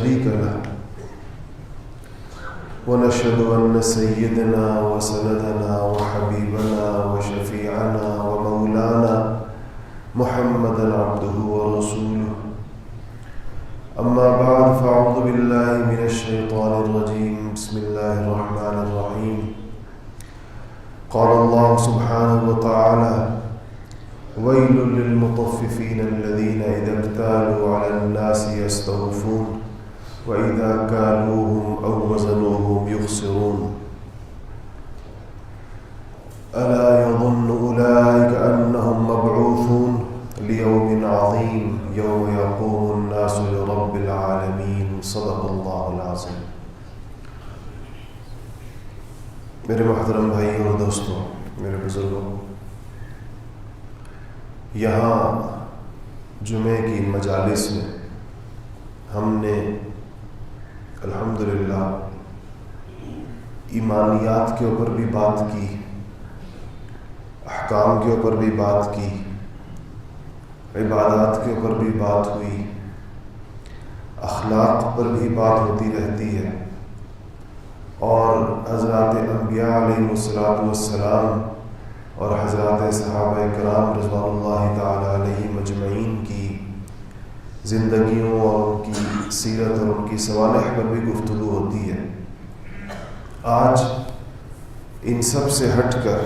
شريك له ونشهد أن سيدنا وسندنا وحبيبنا وشفيعنا ومولانا محمدا عبده ورسوله. أما بعد فأعوذ بالله من الشيطان الرجيم. بسم الله الرحمن الرحيم. قال الله سبحانه وتعالى: ويل للمطففين الذين إذا اكتالوا على الناس يستوفون وإذا كالوهم أو وزنوهم يخسرون. ألا يظن أولئك أنهم مبعوثون ليوم عظيم يوم يقوم الناس لرب العالمين. صدق الله العظيم. میرے محترم بھائی اور دوستوں، میرے بزرگوں، یہاں جمعے کی مجالس میں ہم نے الحمدللہ ایمانیات کے اوپر بھی بات کی، احکام کے اوپر بھی بات کی، عبادات کے اوپر بھی بات ہوئی، اخلاق پر بھی بات ہوتی رہتی ہے، اور حضرات انبیاء علیہ السلام اور حضرات صحابہ کرام رضوان اللہ تعالی علیہم اجمعین کی زندگیوں اور ان کی سیرت اور ان کی صوالح پر بھی گفتگو ہوتی ہے۔ آج ان سب سے ہٹ کر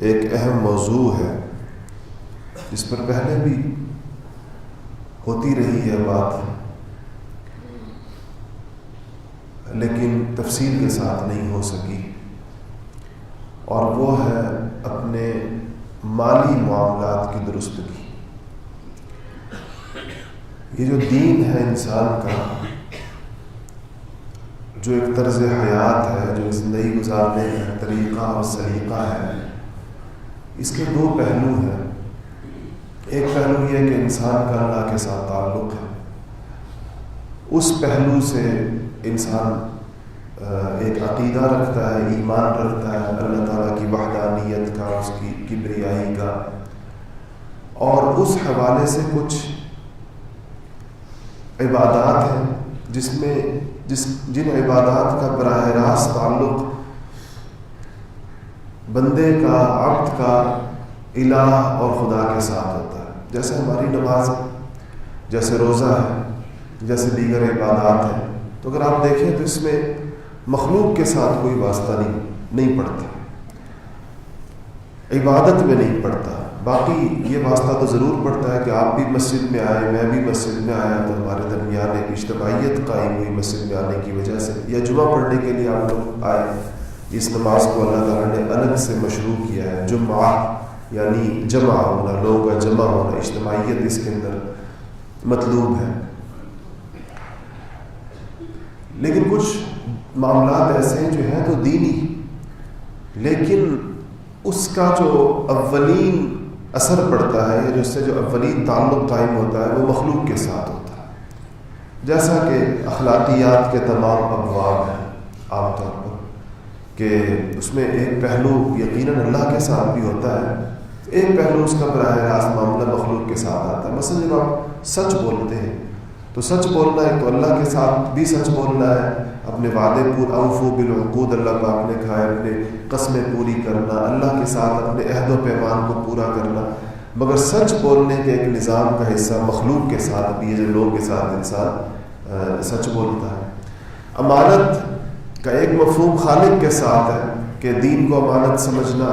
ایک اہم موضوع ہے جس پر پہلے بھی ہوتی رہی ہے بات، لیکن تفصیل کے ساتھ نہیں ہو سکی، اور وہ ہے اپنے مالی معاملات کی درستگی۔ یہ جو دین ہے انسان کا، جو ایک طرز حیات ہے، جو زندگی گزارنے کا طریقہ اور سلیقہ ہے، اس کے دو پہلو ہیں۔ ایک پہلو یہ کہ انسان کا اللہ کے ساتھ تعلق ہے، اس پہلو سے انسان ایک عقیدہ رکھتا ہے، ایمان رکھتا ہے اللہ تعالیٰ کی وحدانیت کا، اس کی کبریائی کا، اور اس حوالے سے کچھ عبادات ہیں جن عبادات کا براہ راست تعلق بندے کا، عبد کا الہ اور خدا کے ساتھ ہوتا ہے، جیسے ہماری نماز ہے، جیسے روزہ ہے، جیسے دیگر عبادات ہیں۔ تو اگر آپ دیکھیں تو اس میں مخلوق کے ساتھ کوئی واسطہ نہیں پڑتا، عبادت میں نہیں پڑتا۔ باقی یہ واسطہ تو ضرور پڑتا ہے کہ آپ بھی مسجد میں آئے، میں بھی مسجد میں آیا، تو ہمارے درمیان ایک اجتماعیت قائم ہوئی مسجد میں آنے کی وجہ سے، یا جمعہ پڑھنے کے لیے آپ لوگ آئے۔ اس نماز کو اللہ تعالیٰ نے الگ سے مشروع کیا ہے، جمعہ یعنی جمع ہونا، لوگوں کا جمع ہونا، اجتماعیت اس کے اندر مطلوب ہے۔ لیکن کچھ معاملات ایسے ہیں جو ہیں تو دینی، لیکن اس کا جو اولین اثر پڑتا ہے، یا جو اس سے جو اولین تعلق قائم ہوتا ہے، وہ مخلوق کے ساتھ ہوتا ہے۔ جیسا کہ اخلاقیات کے تمام ابواب ہیں عام طور پر، کہ اس میں ایک پہلو یقیناً اللہ کے ساتھ بھی ہوتا ہے، ایک پہلو اس کا براہ راست معاملہ مخلوق کے ساتھ آتا ہے۔ مثلا جب آپ سچ بولتے ہیں تو سچ بولنا ہے تو اللہ کے ساتھ بھی سچ بولنا ہے، اپنے وعدے اوفوا بالعقود، اللہ پاک نے کہا ہے اپنے قسمیں پوری کرنا، اللہ کے ساتھ اپنے عہد و پیمان کو پورا کرنا۔ مگر سچ بولنے کے ایک نظام کا حصہ مخلوق کے ساتھ بھی ہے، جو لوگوں کے ساتھ انسان سچ بولتا ہے۔ امانت کا ایک مفہوم خالق کے ساتھ ہے کہ دین کو امانت سمجھنا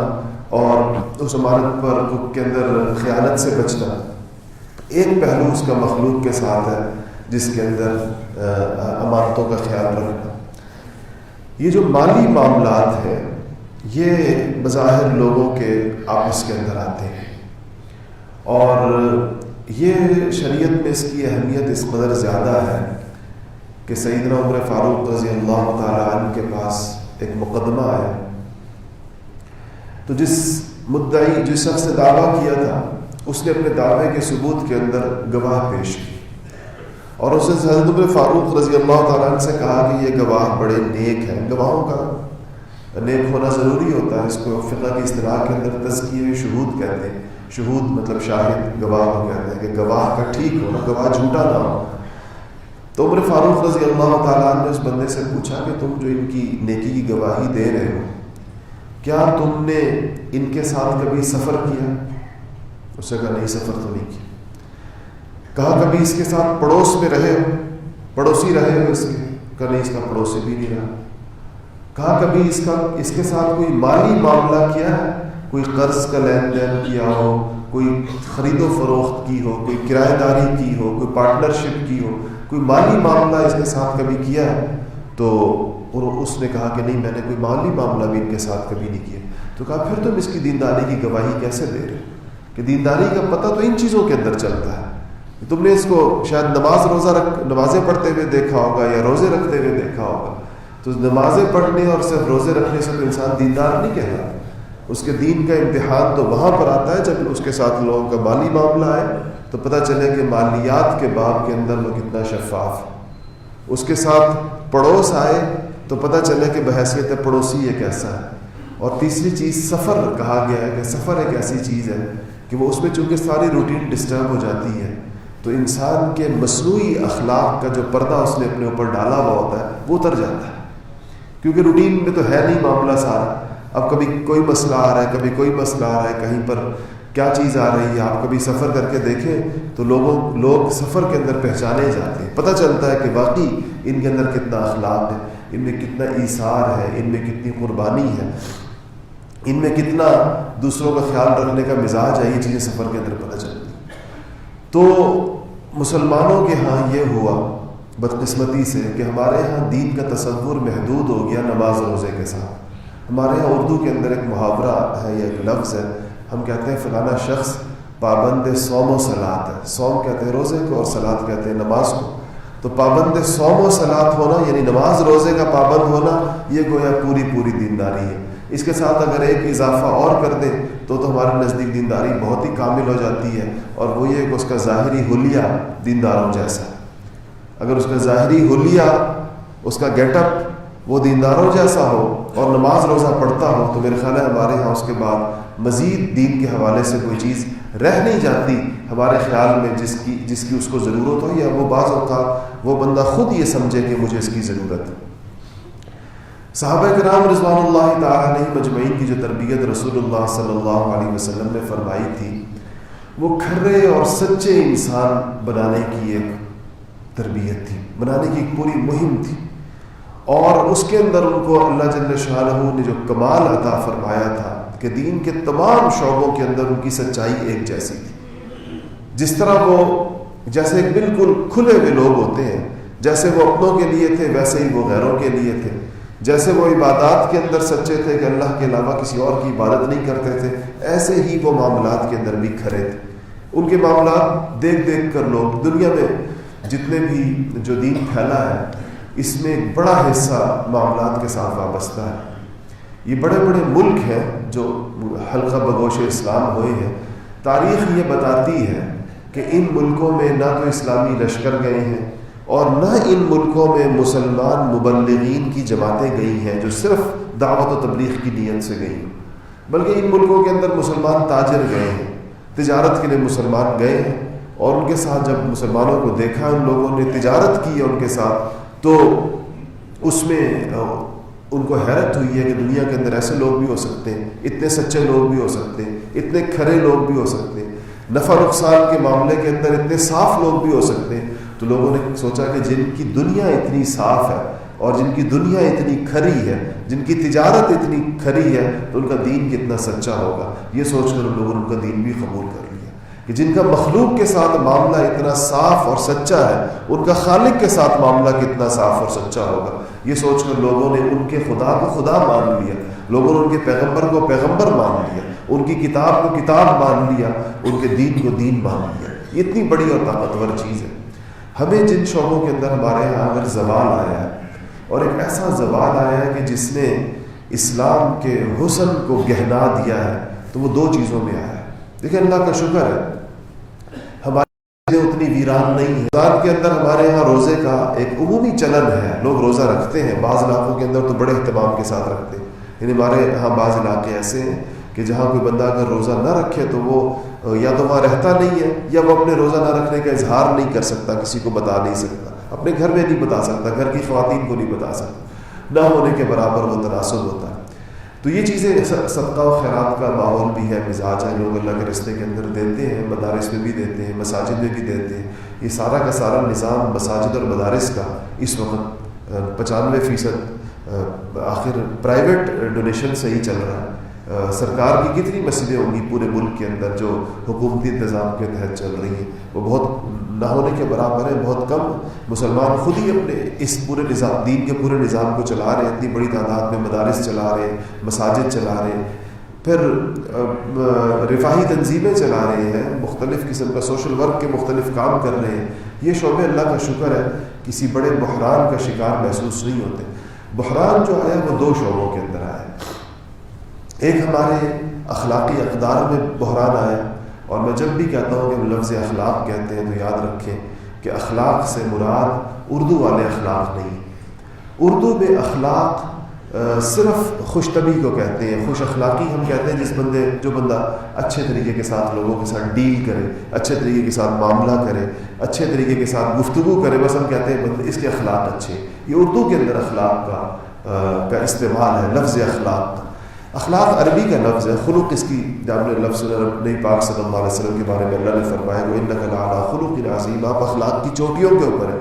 اور اس امانت پر کے اندر خیانت سے بچنا۔ ایک پہلو اس کا مخلوق کے ساتھ ہے جس کے اندر امانتوں کا خیال رکھنا۔ یہ جو مالی معاملات ہیں یہ بظاہر لوگوں کے آپس کے اندر آتے ہیں، اور یہ شریعت میں اس کی اہمیت اس قدر زیادہ ہے کہ سیدنا عمر فاروق رضی اللہ تعالیٰ عنہ کے پاس ایک مقدمہ آیا، تو جس شخص نے دعویٰ کیا تھا اس نے اپنے دعوے کے ثبوت کے اندر گواہ پیش کی، اور اس نے حضرت عمر فاروق رضی اللہ تعالیٰ عنہ سے کہا کہ یہ گواہ بڑے نیک ہیں۔ گواہوں کا نیک ہونا ضروری ہوتا ہے، اس کو فقہ کی اصطلاح کے اندر تزکیہ شہود کہتے ہیں۔ شہود مطلب شاہد، گواہ کو کہتے ہیں کہ گواہ کا ٹھیک ہونا، گواہ جھوٹا نہ ہو۔ تو عمر فاروق رضی اللہ تعالیٰ عنہ نے اس بندے سے پوچھا کہ تم جو ان کی نیکی کی گواہی دے رہے ہو، کیا تم نے ان کے ساتھ کبھی سفر کیا؟ اس نے کہا نہیں، سفر تو نہیں کیا۔ کہا کبھی اس کے ساتھ پڑوس میں رہے ہو، پڑوسی رہے ہو اس کے؟ کہا نہیں، اس کا پڑوسی بھی نہیں رہا۔ کہا کبھی اس کے ساتھ کوئی مالی معاملہ کیا ہے، کوئی قرض کا لین دین کیا ہو، کوئی خرید و فروخت کی ہو، کوئی کرایہ داری کی ہو، کوئی پارٹنرشپ کی ہو، کوئی مالی معاملہ اس کے ساتھ کبھی کیا ہے؟ تو اس نے کہا کہ نہیں، میں نے کوئی مالی معاملہ بھی ان کے ساتھ کبھی نہیں کیا۔ تو کہا پھر تم اس کی دینداری کی گواہی کیسے دے رہے ہو کہ دینداری کا پتہ تو ان چیزوں کے اندر چلتا ہے؟ تم نے اس کو شاید نمازیں پڑھتے ہوئے دیکھا ہوگا یا روزے رکھتے ہوئے دیکھا ہوگا، تو نمازیں پڑھنے اور صرف روزے رکھنے سے تو انسان دیندار نہیں کہلاتا۔ اس کے دین کا امتحان تو وہاں پر آتا ہے جب اس کے ساتھ لوگوں کا مالی معاملہ ہے، تو پتہ چلے کہ مالیات کے باب کے اندر وہ کتنا شفاف ہے۔ اس کے ساتھ پڑوس آئے تو پتہ چلے کہ بحیثیت پڑوسی یہ کیسا ہے۔ اور تیسری چیز سفر کہا گیا ہے کہ سفر ایک ایسی چیز ہے کہ وہ اس میں چونکہ ساری روٹین ڈسٹرب ہو جاتی ہے، تو انسان کے مصنوعی اخلاق کا جو پردہ اس نے اپنے اوپر ڈالا ہوا ہوتا ہے وہ اتر جاتا ہے، کیونکہ روٹین میں تو ہے نہیں معاملہ سارا۔ اب کبھی کوئی مسئلہ آ رہا ہے، کبھی کوئی مسئلہ آ رہا ہے، کہیں پر کیا چیز آ رہی ہے، آپ کبھی سفر کر کے دیکھیں تو لوگ سفر کے اندر پہچانے جاتے ہیں، پتہ چلتا ہے کہ واقعی ان کے اندر کتنا اخلاق ہے، ان میں کتنا ایثار ہے، ان میں کتنی قربانی ہے، ان میں کتنا دوسروں کا خیال رکھنے کا مزاج ہے۔ یہ چیزیں سفر کے اندر پتہ چلتی ہیں۔ تو مسلمانوں کے ہاں یہ ہوا بدقسمتی سے کہ ہمارے ہاں دین کا تصور محدود ہو گیا نماز روزے کے ساتھ۔ ہمارے ہاں اردو کے اندر ایک محاورہ ہے یا ایک لفظ ہے، ہم کہتے ہیں فلانا شخص پابند صوم و صلات ہے۔ صوم کہتے ہیں روزے کو اور صلات کہتے ہیں نماز کو۔ تو پابند صوم و صلات ہونا یعنی نماز روزے کا پابند ہونا، یہ گویا پوری دینداری ہے۔ اس کے ساتھ اگر ایک اضافہ اور کر دیں تو ہمارے نزدیک دینداری بہت ہی کامل ہو جاتی ہے، اور وہ یہ کہ اس کا ظاہری حلیہ دینداروں جیسا ہے۔ اگر اس کا ظاہری حلیہ، اس کا گیٹ اپ وہ دینداروں جیسا ہو اور نماز روزہ پڑھتا ہو، تو میرے خیال ہے ہمارے ہاں اس کے بعد مزید دین کے حوالے سے کوئی چیز رہ نہیں جاتی ہمارے خیال میں جس کی اس کو ضرورت ہو، یا وہ بعض اوقات وہ بندہ خود یہ سمجھے کہ مجھے اس کی ضرورت ہے۔ صحابہ کرام رضوان اللہ تعالیٰ علیہ مجمعین کی جو تربیت رسول اللہ صلی اللہ علیہ وسلم نے فرمائی تھی، وہ کھرے اور سچے انسان بنانے کی ایک تربیت تھی، بنانے کی ایک پوری مہم تھی، اور اس کے اندر ان کو اللہ جل شانہ نے جو کمال عطا فرمایا تھا کہ دین کے تمام شعبوں کے اندر ان کی سچائی ایک جیسی تھی۔ جس طرح وہ جیسے ایک بالکل کھلے ہوئے لوگ ہوتے ہیں، جیسے وہ اپنوں کے لیے تھے ویسے ہی وہ غیروں کے لیے تھے، جیسے وہ عبادات کے اندر سچے تھے کہ اللہ کے علاوہ کسی اور کی عبادت نہیں کرتے تھے، ایسے ہی وہ معاملات کے اندر بھی کھڑے تھے۔ ان کے معاملات دیکھ کر لوگ دنیا میں جتنے بھی جو دین پھیلا ہے، اس میں ایک بڑا حصہ معاملات کے ساتھ وابستہ ہے۔ یہ بڑے بڑے ملک ہیں جو حلقہ بگوش اسلام ہوئے ہیں، تاریخ یہ بتاتی ہے کہ ان ملکوں میں نہ تو اسلامی لشکر گئے ہیں اور نہ ان ملکوں میں مسلمان مبلغین کی جماعتیں گئی ہیں جو صرف دعوت و تبلیغ کی نیت سے گئی ہیں، بلکہ ان ملکوں کے اندر مسلمان تاجر گئے ہیں، تجارت کے لیے مسلمان گئے ہیں، اور ان کے ساتھ جب مسلمانوں کو دیکھا، ان لوگوں نے تجارت کی ان کے ساتھ، تو اس میں ان کو حیرت ہوئی ہے کہ دنیا کے اندر ایسے لوگ بھی ہو سکتے ہیں، اتنے سچے لوگ بھی ہو سکتے ہیں، اتنے کھرے لوگ بھی ہو سکتے ہیں، نفع نقصان کے معاملے کے اندر اتنے صاف لوگ بھی ہو سکتے ہیں۔ تو لوگوں نے سوچا کہ جن کی دنیا اتنی صاف ہے اور جن کی دنیا اتنی کھری ہے، جن کی تجارت اتنی کھری ہے، تو ان کا دین کتنا سچا ہوگا۔ یہ سوچ کر ان لوگوں نے ان کا دین بھی قبول کر لیا کہ جن کا مخلوق کے ساتھ معاملہ اتنا صاف اور سچا ہے، ان کا خالق کے ساتھ معاملہ کتنا صاف اور سچا ہوگا۔ یہ سوچ کر لوگوں نے ان کے خدا کو خدا مان لیا، لوگوں نے ان کے پیغمبر کو پیغمبر مان لیا، ان کی کتاب کو کتاب مان لیا، ان کے دین کو دین مان لیا۔ یہ اتنی بڑی اور طاقتور چیز ہے۔ ہمیں جن شعبوں کے اندر ہمارے یہاں اگر زوال آیا ہے، اور ایک ایسا زوال آیا ہے کہ جس نے اسلام کے حسن کو گہنا دیا ہے، تو وہ دو چیزوں میں آیا ہے۔ دیکھیں اللہ کا شکر ہے ہماری اتنی ویران نہیں ہے۔ رمضان کے اندر ہمارے یہاں روزے کا ایک عمومی چلن ہے، لوگ روزہ رکھتے ہیں، بعض علاقوں کے اندر تو بڑے اہتمام کے ساتھ رکھتے ہیں، یعنی ہمارے یہاں بعض علاقے ایسے ہیں کہ جہاں کوئی بندہ اگر روزہ نہ رکھے تو وہ یا تو وہاں رہتا نہیں ہے، یا وہ اپنے روزہ نہ رکھنے کا اظہار نہیں کر سکتا، کسی کو بتا نہیں سکتا، اپنے گھر میں نہیں بتا سکتا، گھر کی خواتین کو نہیں بتا سکتا، نہ ہونے کے برابر وہ تناسب ہوتا ہے۔ تو یہ چیزیں صدقہ و خیرات کا ماحول بھی ہے، مزاج ہے، لوگ اللہ کے رستے کے اندر دیتے ہیں، مدارس میں بھی دیتے ہیں، مساجد میں بھی دیتے ہیں۔ یہ سارا کا سارا نظام مساجد اور مدارس کا اس وقت 95% آخر پرائیویٹ ڈونیشن سے ہی چل رہا ہے۔ سرکار کی کتنی مسجدیں ہوں گی پورے ملک کے اندر جو حکومتی انتظام کے تحت چل رہی ہیں، وہ بہت نہ ہونے کے برابر ہے۔ بہت کم مسلمان خود ہی اپنے اس پورے نظام، دین کے پورے نظام کو چلا رہے ہیں، اتنی بڑی تعداد میں مدارس چلا رہے ہیں، مساجد چلا رہے ہیں، پھر رفاہی تنظیمیں چلا رہے ہیں، مختلف قسم کا سوشل ورک کے مختلف کام کر رہے ہیں۔ یہ شعبے اللہ کا شکر ہے کسی بڑے بحران کا شکار محسوس نہیں ہوتے۔ بحران جو ہے وہ دو شعبوں کے اندر آیا، ایک ہمارے اخلاقی اقدار میں بحران آیا، اور میں جب بھی کہتا ہوں کہ ہم لفظ اخلاق کہتے ہیں تو یاد رکھیں کہ اخلاق سے مراد اردو والے اخلاق نہیں۔ اردو میں اخلاق صرف خوش طبعی کو کہتے ہیں، خوش اخلاقی ہم کہتے ہیں جو بندہ اچھے طریقے کے ساتھ لوگوں کے ساتھ ڈیل کرے، اچھے طریقے کے ساتھ معاملہ کرے، اچھے طریقے کے ساتھ گفتگو کرے، بس ہم کہتے ہیں بندے اس کے اخلاق اچھے۔ یہ اردو کے اندر اخلاق کا استعمال ہے، لفظ اخلاق کا۔ اخلاق عربی کا لفظ ہے، خلق اس کی جب نے لفظ نبی پاک صلی اللہ علیہ وسلم کے بارے میں اللہ نے فرمایا وَإِنَّكَ لَعَلَىٰ خُلُقٍ عَظِيمٍ، آپ اخلاق کی چوٹیوں کے اوپر ہے۔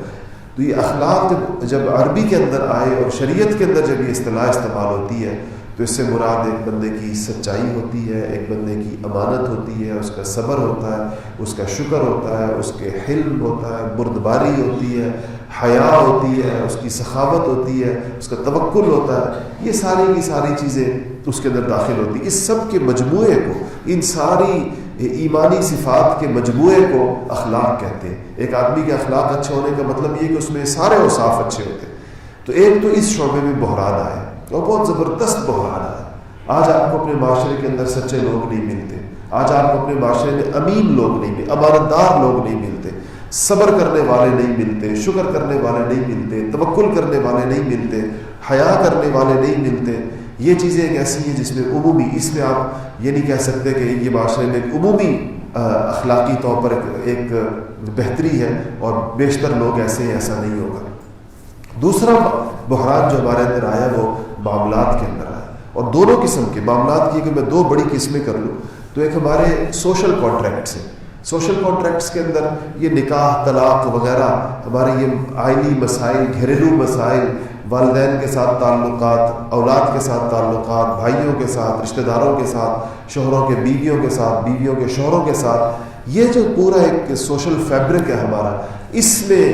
تو یہ اخلاق جب عربی کے اندر آئے اور شریعت کے اندر جب یہ اصطلاح استعمال ہوتی ہے تو اس سے مراد ایک بندے کی سچائی ہوتی ہے، ایک بندے کی امانت ہوتی ہے، اس کا صبر ہوتا ہے، اس کا شکر ہوتا ہے، اس کے حلم ہوتا ہے، بردباری ہوتی ہے، حیا ہوتی ہے، اس کی سخاوت ہوتی ہے، اس کا توکل ہوتا ہے۔ یہ ساری کی ساری چیزیں اس کے اندر داخل ہوتی ہیں۔ اس سب کے مجموعے کو، ان ساری ایمانی صفات کے مجموعے کو اخلاق کہتے ہیں۔ ایک آدمی کے اخلاق اچھے ہونے کا مطلب یہ کہ اس میں سارے اوصاف اچھے ہوتے ہیں۔ تو ایک تو اس شعبے میں بحران آیا اور بہت زبردست بحران آیا۔ آج آپ کو اپنے معاشرے کے اندر سچے لوگ نہیں ملتے، آج آپ کو اپنے معاشرے میں امین لوگ نہیں ملتے، امانت دار لوگ نہیں ملتے، صبر کرنے والے نہیں ملتے، شکر کرنے والے نہیں ملتے، توکل کرنے والے نہیں ملتے، حیا کرنے والے نہیں ملتے۔ یہ چیزیں ایک ایسی ہیں جس میں عمومی، اس میں آپ یہ نہیں کہہ سکتے کہ یہ معاشرے میں ایک عمومی اخلاقی طور پر ایک بہتری ہے اور بیشتر لوگ ایسے ہیں، ایسا نہیں ہوگا۔ دوسرا بحران جو ہمارے اندر آیا وہ معاملات کے اندر آیا، اور دونوں قسم کے معاملات کی کہ میں دو بڑی قسمیں کر لوں تو ایک ہمارے سوشل کانٹریکٹس ہیں۔ سوشل کانٹریکٹس کے اندر یہ نکاح، طلاق وغیرہ، ہمارے یہ آئینی مسائل، گھریلو مسائل، والدین کے ساتھ تعلقات، اولاد کے ساتھ تعلقات، بھائیوں کے ساتھ، رشتہ داروں کے ساتھ، شوہروں کے بیویوں کے ساتھ، بیویوں کے شوہروں کے ساتھ، یہ جو پورا ایک سوشل فیبرک ہے ہمارا، اس میں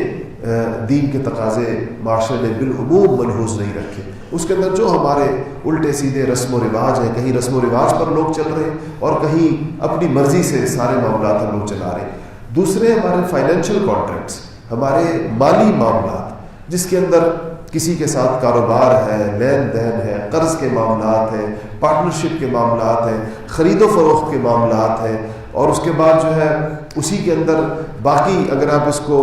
دین کے تقاضے معاشرے نے بالعموم ملحوظ نہیں رکھے۔ اس کے اندر جو ہمارے الٹے سیدھے رسم و رواج ہیں، کہیں رسم و رواج پر لوگ چل رہے ہیں اور کہیں اپنی مرضی سے سارے معاملات ہم لوگ چلا رہے ہیں۔ دوسرے ہمارے فائنینشیل کانٹریکٹس، ہمارے مالی معاملات، جس کے اندر کسی کے ساتھ کاروبار ہے، لین دین ہے، قرض کے معاملات ہیں، پارٹنرشپ کے معاملات ہیں، خرید و فروخت کے معاملات ہیں، اور اس کے بعد جو ہے اسی کے اندر باقی اگر آپ اس کو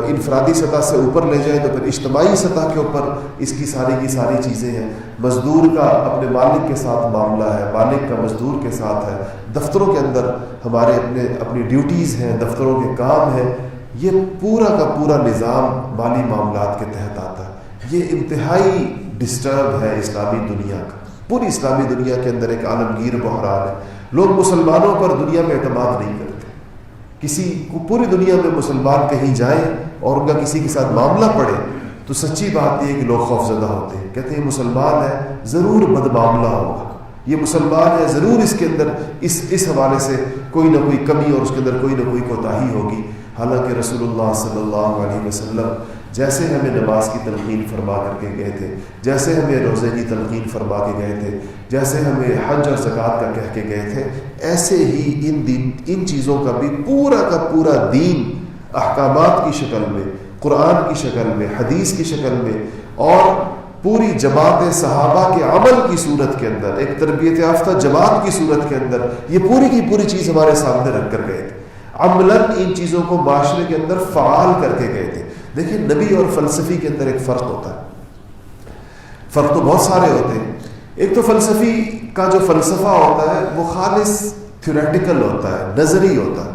انفرادی سطح سے اوپر لے جائیں تو پھر اجتماعی سطح کے اوپر اس کی ساری چیزیں ہیں۔ مزدور کا اپنے مالک کے ساتھ معاملہ ہے، مالک کا مزدور کے ساتھ ہے، دفتروں کے اندر ہمارے اپنی ڈیوٹیز ہیں، دفتروں کے کام ہیں۔ یہ پورا کا پورا نظام مالی معاملات کے تحت آتا ہے۔ یہ انتہائی ڈسٹرب ہے اسلامی دنیا کا، پوری اسلامی دنیا کے اندر ایک عالمگیر بحران ہے۔ لوگ مسلمانوں پر دنیا میں اعتماد نہیں کرتے۔ کسی کو پوری دنیا میں مسلمان کہیں جائیں اور ان کا کسی کے ساتھ معاملہ پڑے تو سچی بات یہ ہے کہ لوگ خوفزدہ ہوتے ہیں، کہتے ہیں مسلمان ہے ضرور بد معاملہ ہوگا، یہ مسلمان ہے ضرور اس کے اندر اس حوالے سے کوئی نہ کوئی کمی اور اس کے اندر کوئی نہ کوئی کوتاہی ہوگی۔ حالانکہ رسول اللہ صلی اللہ علیہ وسلم جیسے ہمیں نماز کی تلقین فرما کر کے گئے تھے، جیسے ہمیں روزے کی تلقین فرما کے گئے تھے، جیسے ہمیں حج اور زکوٰۃ کا کہہ کے گئے تھے، ایسے ہی ان چیزوں کا بھی پورا کا پورا دین احکامات کی شکل میں، قرآن کی شکل میں، حدیث کی شکل میں اور پوری جماعت صحابہ کے عمل کی صورت کے اندر، ایک تربیت یافتہ جماعت کی صورت کے اندر یہ پوری کی پوری چیز ہمارے سامنے رکھ کر گئے تھے۔ عملاً ان چیزوں کو معاشرے کے اندر فعال کر کے گئے تھے۔ دیکھیں نبی اور فلسفی کے اندر ایک فرق ہوتا ہے، فرق تو بہت سارے ہوتے ہیں۔ ایک تو فلسفی کا جو فلسفہ ہوتا ہے وہ خالص تھیوریٹیکل ہوتا ہے، نظری ہوتا ہے،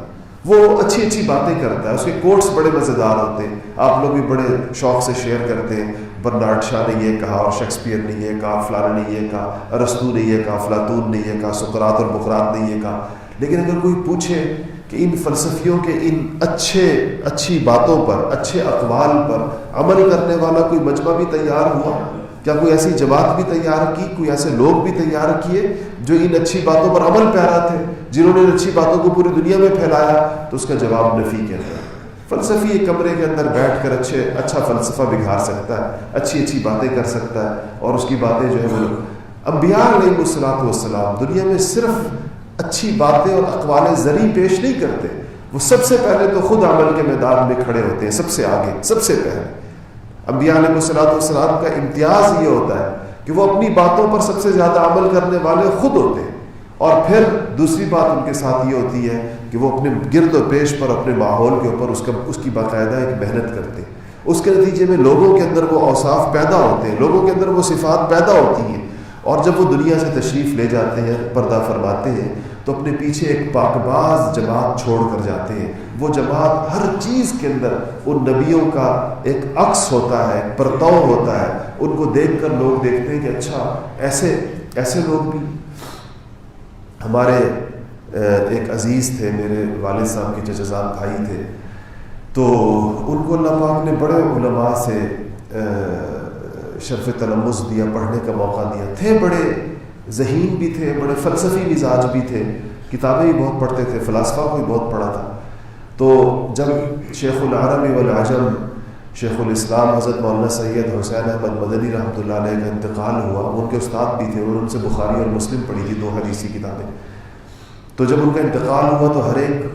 وہ اچھی اچھی باتیں کرتا ہے، اس کے کوٹس بڑے مزیدار ہوتے ہیں، آپ لوگ بھی بڑے شوق سے شیئر کرتے ہیں، برنارڈ شاہ نے یہ کہا اور شیکسپیئر نے یہ کہا، فلانا نے یہ کہا، ارسطو نے یہ کہا، افلاطون نے یہ کہا، سقراط اور بقراط نے یہ کہا. لیکن اگر کوئی پوچھے کہ ان فلسفیوں کے ان اچھی باتوں پر، اچھے اقوال پر عمل کرنے والا کوئی مجمع بھی تیار ہوا؟ کیا کوئی ایسی جماعت بھی تیار کی، کوئی ایسے لوگ بھی تیار کیے جو ان اچھی باتوں پر عمل پیرا تھے، جنہوں نے ان اچھی باتوں کو پوری دنیا میں پھیلایا؟ تو اس کا جواب نفی کہتا ہے. فلسفی ایک کمرے کے اندر بیٹھ کر اچھا فلسفہ بگھار سکتا ہے، اچھی باتیں کر سکتا ہے، اور اس کی باتیں جو ہے وہ انبیاء علیہ الصلوۃ والسلام دنیا میں صرف اچھی باتیں اور اقوال زرعی پیش نہیں کرتے، وہ سب سے پہلے تو خود عمل کے میدان میں کھڑے ہوتے ہیں، سب سے آگے، سب سے پہلے. انبیاء علیہ الصلوۃ والسلام کا امتیاز یہ ہوتا ہے کہ وہ اپنی باتوں پر سب سے زیادہ عمل کرنے والے خود ہوتے ہیں، اور پھر دوسری بات ان کے ساتھ یہ ہوتی ہے کہ وہ اپنے گرد و پیش پر، اپنے ماحول کے اوپر اس کی باقاعدہ ایک محنت کرتے ہیں. اس کے نتیجے میں لوگوں کے اندر وہ اوصاف پیدا ہوتے ہیں، لوگوں کے اندر وہ صفات پیدا ہوتی ہیں، اور جب وہ دنیا سے تشریف لے جاتے ہیں، پردہ فرماتے ہیں، تو اپنے پیچھے ایک پاکباز جماعت چھوڑ کر جاتے ہیں. وہ جماعت ہر چیز کے اندر ان نبیوں کا ایک عکس ہوتا ہے، ایک پرتو ہوتا ہے. ان کو دیکھ کر لوگ دیکھتے ہیں کہ اچھا ایسے لوگ بھی. ہمارے ایک عزیز تھے، میرے والد صاحب کے چچا بھائی تھے، تو ان کو اللہ پاک نے بڑے علماء سے شرف تلمذ دیا، پڑھنے کا موقع دیا. تھے بڑے ذہین بھی تھے، بڑے فلسفی مزاج بھی تھے، کتابیں بھی بہت پڑھتے تھے، فلاسفہ کو بھی بہت پڑھا تھا. تو جب شیخ العرب والعجم شیخ الاسلام حضرت مولانا سید حسین احمد مدنی رحمۃ اللہ علیہ کا انتقال ہوا، ان کے استاد بھی تھے، انہوں نے ان سے بخاری اور مسلم پڑھی تھی، 2 حدیثی کتابیں. تو جب ان کا انتقال ہوا تو ہر ایک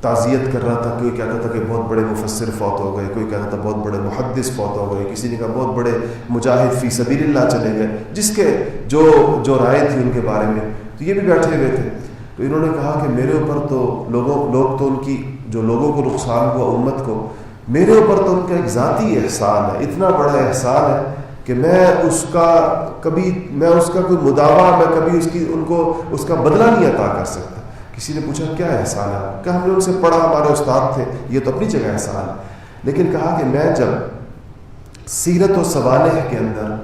تعزیت کر رہا تھا. کوئی کہتا تھا کہ بہت بڑے مفسر فوت ہو گئے، کوئی کہتا تھا بہت بڑے محدث فوت ہو گئے، کسی نے کہا بہت بڑے مجاہد فی سبیل اللہ چلے گئے، جس کے جو رائے تھی ان کے بارے میں. تو یہ بھی بیٹھے ہوئے تھے. تو انہوں نے کہا کہ میرے اوپر تو لوگ تو ان کی جو لوگوں کو نقصان ہوا، امت کو، میرے اوپر تو ان کا ایک ذاتی احسان ہے، اتنا بڑا احسان ہے کہ میں اس کا کوئی مداوع، میں کبھی اس کا بدلہ نہیں عطا کر سکتا. کسی نے پوچھا کیا احسان ہے؟ کہ ہم نے ان سے پڑھا، ہمارے استاد تھے، یہ تو اپنی جگہ احسان ہے. لیکن کہا کہ میں جب سیرت و سوانح کے اندر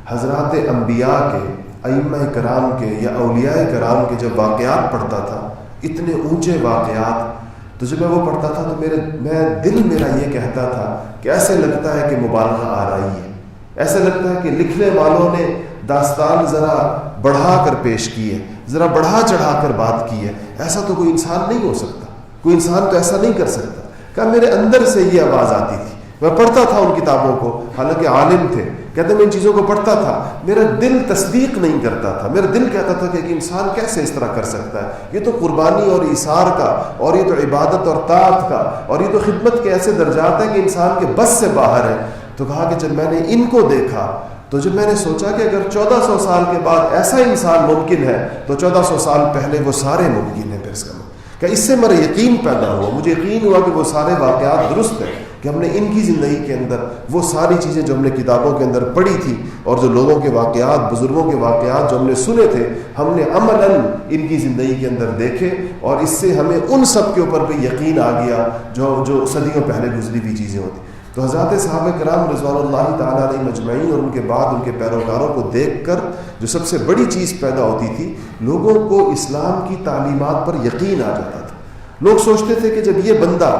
حضرات انبیاء کے، ائمہ کرام کے یا اولیاء کرام کے جب واقعات پڑھتا تھا، اتنے اونچے واقعات، تو جب میں وہ پڑھتا تھا تو میرا یہ کہتا تھا کہ ایسے لگتا ہے کہ مبالغہ آ رہی ہے، ایسا لگتا ہے کہ لکھنے والوں نے داستان ذرا بڑھا کر پیش کی ہے، ذرا بڑھا چڑھا کر بات کی ہے. ایسا تو کوئی انسان نہیں ہو سکتا، کوئی انسان تو ایسا نہیں کر سکتا. کہ میرے اندر سے یہ آواز آتی تھی، میں پڑھتا تھا ان کتابوں کو، حالانکہ عالم تھے، کہتے میں ان چیزوں کو پڑھتا تھا، میرا دل تصدیق نہیں کرتا تھا. میرا دل کہتا تھا کہ ایک انسان کیسے اس طرح کر سکتا ہے، یہ تو قربانی اور ایثار کا، اور یہ تو عبادت اور طاعت کا، اور یہ تو خدمت کے ایسے درجات ہیں کہ انسان کے بس سے باہر ہے. تو کہا کہ جب میں نے ان کو دیکھا، تو جب میں نے سوچا کہ اگر 1400 سال کے بعد ایسا انسان ممکن ہے تو 1400 سال پہلے وہ سارے ممکن ہیں. پھر اس کا کہ اس سے میرا یقین پیدا ہوا، مجھے یقین ہوا کہ وہ سارے واقعات درست ہیں، کہ ہم نے ان کی زندگی کے اندر وہ ساری چیزیں جو ہم نے کتابوں کے اندر پڑھی تھی، اور جو لوگوں کے واقعات، بزرگوں کے واقعات جو ہم نے سنے تھے، ہم نے عملاً ان کی زندگی کے اندر دیکھے، اور اس سے ہمیں ان سب کے اوپر بھی یقین آ گیا جو صدیوں پہلے گزری ہوئی چیزیں ہوتی. تو حضرات صحابہ کرام رضوان اللہ تعالیٰ علیہ مجمعین اور ان کے بعد ان کے پیروکاروں کو دیکھ کر جو سب سے بڑی چیز پیدا ہوتی تھی، لوگوں کو اسلام کی تعلیمات پر یقین آ جاتا تھا. لوگ سوچتے تھے کہ جب یہ بندہ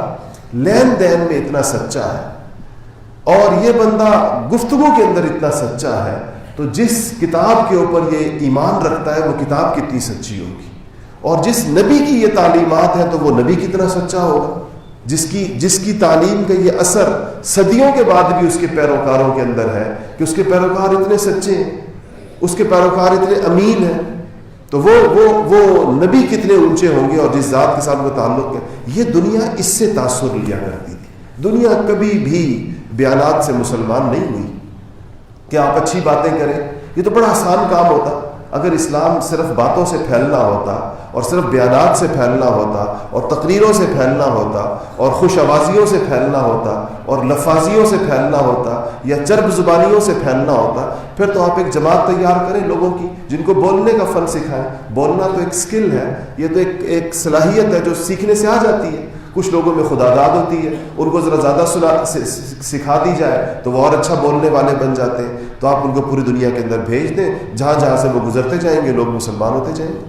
لین دین میں اتنا سچا ہے اور یہ بندہ گفتگو کے اندر اتنا سچا ہے، تو جس کتاب کے اوپر یہ ایمان رکھتا ہے وہ کتاب کتنی سچی ہوگی، اور جس نبی کی یہ تعلیمات ہیں تو وہ نبی کتنا سچا ہوگا، جس کی تعلیم کا یہ اثر صدیوں کے بعد بھی اس کے پیروکاروں کے اندر ہے، کہ اس کے پیروکار اتنے سچے ہیں، اس کے پیروکار اتنے امین ہیں، تو وہ نبی کتنے اونچے ہوں گے، اور جس ذات کے ساتھ وہ تعلق ہے. یہ دنیا اس سے تاثر لیا کرتی تھی. دنیا کبھی بھی بیانات سے مسلمان نہیں ہوئی کہ آپ اچھی باتیں کریں. یہ تو بڑا آسان کام ہوتا. اگر اسلام صرف باتوں سے پھیلنا ہوتا، اور صرف بیانات سے پھیلنا ہوتا، اور تقریروں سے پھیلنا ہوتا، اور خوش آوازیوں سے پھیلنا ہوتا، اور لفاظیوں سے پھیلنا ہوتا، یا چرب زبانیوں سے پھیلنا ہوتا، پھر تو آپ ایک جماعت تیار کریں لوگوں کی جن کو بولنے کا فن سکھائیں. بولنا تو ایک سکل ہے، یہ تو ایک صلاحیت ہے جو سیکھنے سے آ جاتی ہے. کچھ لوگوں میں خداداد ہوتی ہے، ان کو ذرا زیادہ سکھا دی جائے تو وہ اور اچھا بولنے والے بن جاتے ہیں، تو آپ ان کو پوری دنیا کے اندر بھیج دیں، جہاں جہاں سے وہ گزرتے جائیں گے لوگ مسلمان ہوتے جائیں گے۔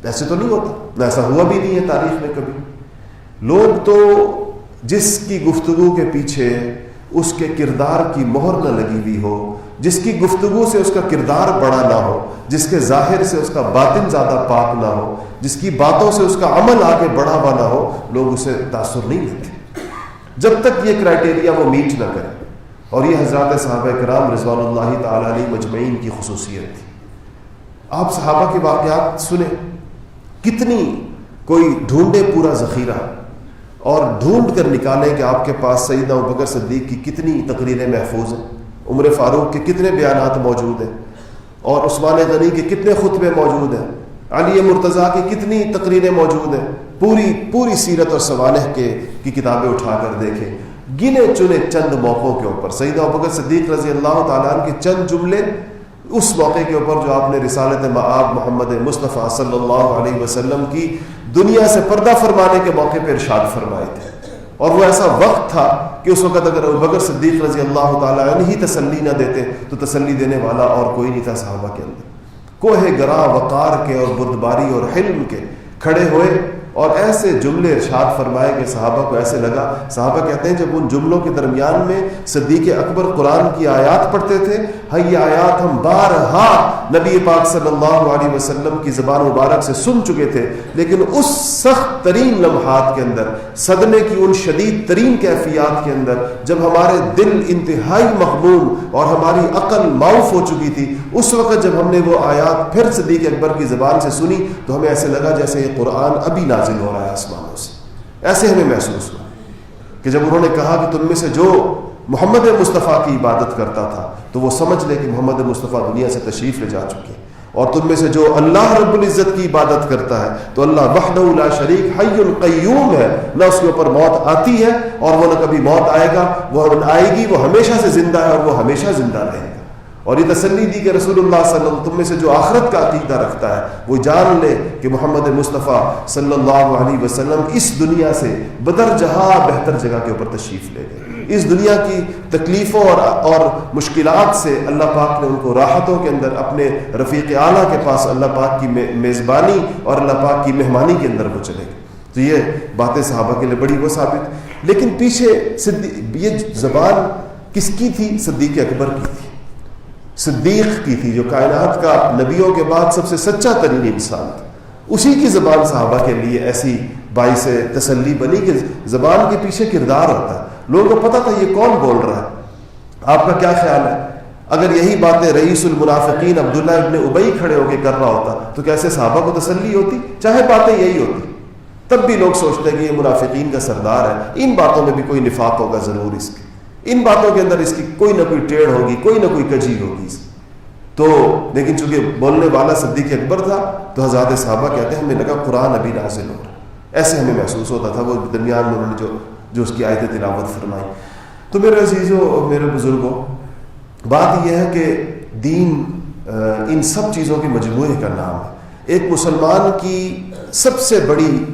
ایسے تو نہیں ہوتا، نہ ایسا ہوا بھی نہیں ہے تاریخ میں کبھی۔ لوگ تو جس کی گفتگو کے پیچھے اس کے کردار کی مہر نہ لگی ہوئی ہو، جس کی گفتگو سے اس کا کردار بڑا نہ ہو، جس کے ظاہر سے اس کا باطن زیادہ پاک نہ ہو، جس کی باتوں سے اس کا عمل آگے بڑھا ہوا نہ ہو، لوگ اسے تاثر نہیں لیتے جب تک یہ کرائٹیریا وہ میٹ نہ کرے۔ اور یہ حضرات صحابہ کرام رضوان اللہ تعالیٰ علیہ مجمعین کی خصوصیت تھی۔ آپ صحابہ کے واقعات سنیں، کتنی کوئی ڈھونڈے پورا ذخیرہ اور ڈھونڈ کر نکالیں کہ آپ کے پاس سیدنا ابوبکر صدیق کی کتنی تقریریں محفوظ ہیں، عمر فاروق کے کتنے بیانات موجود ہیں، اور عثمان غنی کے کتنے خطبے موجود ہیں، علی مرتضیٰ کی کتنی تقریریں موجود ہیں۔ پوری سیرت اور سوانح کی کتابیں اٹھا کر دیکھیں، گنے چنے چند موقعوں کے اوپر سیدنا ابوبکر صدیق رضی اللہ تعالیٰ عنہ کے چند جملے اس موقع کے اوپر جو آپ نے رسالت مآب محمد مصطفیٰ صلی اللہ علیہ وسلم کی دنیا سے پردہ فرمانے کے موقع پہ ارشاد فرمائے تھے۔ اور وہ ایسا وقت تھا کہ اس وقت اگر ابوبکر صدیق رضی اللہ تعالیٰ عنہ ہی تسلی نہ دیتے تو تسلی دینے والا اور کوئی نہیں تھا صحابہ کے اندر۔ کوہ گراں وقار کے اور بردباری اور حلم کے کھڑے ہوئے اور ایسے جملے ارشاد فرمائے کہ صحابہ کو ایسے لگا، صحابہ کہتے ہیں جب ان جملوں کے درمیان میں صدیق اکبر قرآن کی آیات پڑھتے تھے، یہ آیات ہم بارہا نبی پاک صلی اللہ علیہ وسلم کی زبان مبارک سے سن چکے تھے، لیکن اس سخت ترین لمحات کے اندر، صدمے کی ان شدید ترین کیفیات کے اندر، جب ہمارے دل انتہائی مغموم اور ہماری عقل معاف ہو چکی تھی، اس وقت جب ہم نے وہ آیات پھر صدیق اکبر کی زبان سے سنی تو ہمیں ایسے لگا جیسے یہ قرآن ابھی نازل ہو رہا ہے آسمانوں سے۔ ایسے ہمیں محسوس ہوا کہ جب انہوں نے کہا کہ تم میں سے جو محمد مصطفیٰ کی عبادت کرتا تھا تو وہ سمجھ لے کہ محمد مصطفیٰ دنیا سے تشریف لے جا چکے، اور تم میں سے جو اللہ رب العزت کی عبادت کرتا ہے تو اللہ وحدہ لا شریک حی قیوم ہے، نہ اس کے اوپر موت آتی ہے اور وہ نہ کبھی موت آئے گا، وہ آئے گی، وہ ہمیشہ سے زندہ ہے اور وہ ہمیشہ زندہ رہے گا۔ اور یہ تسلی دی کہ رسول اللہ صلی اللہ علیہ وسلم تم میں سے جو آخرت کا عقیدہ رکھتا ہے وہ جان لے کہ محمد مصطفیٰ صلی اللہ علیہ وسلم اس دنیا سے بدر جہاں بہتر جگہ کے اوپر تشریف لے گئے۔ اس دنیا کی تکلیفوں اور مشکلات سے اللہ پاک نے ان کو راحتوں کے اندر اپنے رفیق اعلیٰ کے پاس اللہ پاک کی میزبانی اور اللہ پاک کی مہمانی کے اندر وہ چلے گئے۔ تو یہ باتیں صحابہ کے لیے بڑی وہ ثابت، لیکن پیچھے یہ زبان کس کی تھی؟ صدیق اکبر کی تھی، صدیق کی تھی، جو کائنات کا نبیوں کے بعد سب سے سچا ترین انسان تھا۔ اسی کی زبان صحابہ کے لیے ایسی باعث تسلی بنی کہ زبان کے پیچھے کردار ہوتا ہے، لوگوں کو پتہ تھا یہ کون بول رہا ہے۔ آپ کا کیا خیال ہے اگر یہی باتیں رئیس المنافقین عبداللہ ابن ابی کھڑے ہو کے کر رہا ہوتا تو کیسے صحابہ کو تسلی ہوتی؟ چاہے باتیں یہی ہوتی، تب بھی لوگ سوچتے ہیں کہ یہ منافقین کا سردار ہے، ان باتوں میں بھی کوئی نفاق ہوگا ضرور، اس کے ان باتوں کے اندر اس کی کوئی نہ کوئی ٹیڑھ ہوگی، کوئی نہ کوئی کجی ہوگی تو۔ لیکن چونکہ بولنے والا صدیق اکبر تھا تو حضرات صحابہ کہتے ہیں ہمیں لگا قرآن ابھی نازل ہو رہا ہے، ایسے ہمیں محسوس ہوتا تھا۔ وہ درمیان میں انہوں نے جو اس کی آیت تلاوت فرمائی۔ تو میرے عزیزوں اور میرے بزرگوں، بات یہ ہے کہ دین ان سب چیزوں کے مجموعے کا نام ہے۔ ایک مسلمان کی سب سے بڑی